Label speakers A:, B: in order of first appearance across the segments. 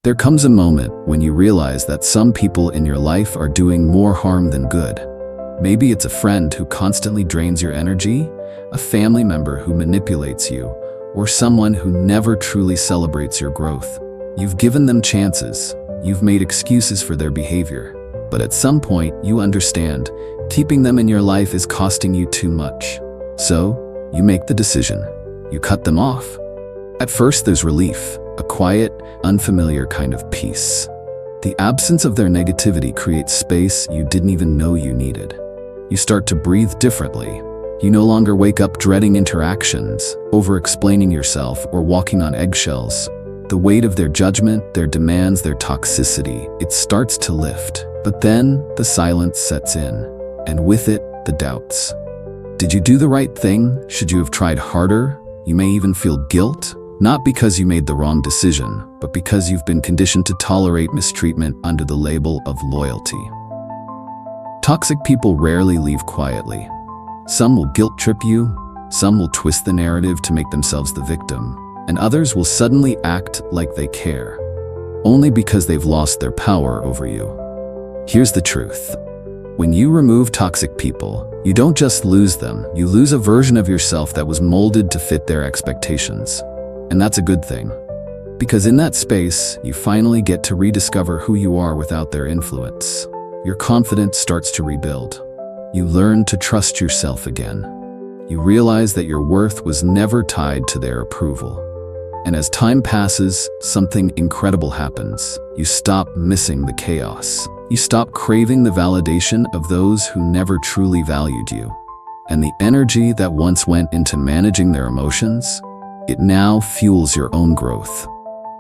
A: There comes a moment when you realize that some people in your life are doing more harm than good. Maybe it's a friend who constantly drains your energy, a family member who manipulates you, or someone who never truly celebrates your growth. You've given them chances, you've made excuses for their behavior, but at some point you understand keeping them in your life is costing you too much. So, you make the decision. You cut them off. At first there's relief, a quiet, unfamiliar kind of peace. The absence of their negativity creates space you didn't even know you needed. You start to breathe differently. You no longer wake up dreading interactions, over-explaining yourself, or walking on eggshells. The weight of their judgment, their demands, their toxicity, it starts to lift. But then the silence sets in, and with it, the doubts. Did you do the right thing? Should you have tried harder? You may even feel guilt, not because you made the wrong decision, but because you've been conditioned to tolerate mistreatment under the label of loyalty. Toxic people rarely leave quietly. Some will guilt trip you, some will twist the narrative to make themselves the victim, and others will suddenly act like they care, only because they've lost their power over you. Here's the truth. When you remove toxic people, you don't just lose them, you lose a version of yourself that was molded to fit their expectations. And that's a good thing. Because in that space, you finally get to rediscover who you are without their influence. Your confidence starts to rebuild. You learn to trust yourself again. You realize that your worth was never tied to their approval. And as time passes, something incredible happens. You stop missing the chaos. You stop craving the validation of those who never truly valued you. And the energy that once went into managing their emotions, it now fuels your own growth.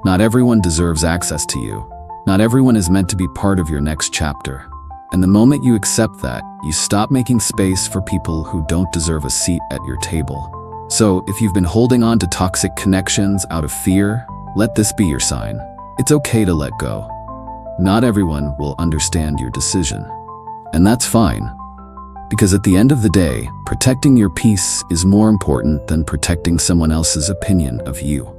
A: Not everyone deserves access to you. Not everyone is meant to be part of your next chapter. And the moment you accept that, you stop making space for people who don't deserve a seat at your table. So, if you've been holding on to toxic connections out of fear, let this be your sign. It's okay to let go. Not everyone will understand your decision. And that's fine. Because at the end of the day, protecting your peace is more important than protecting someone else's opinion of you.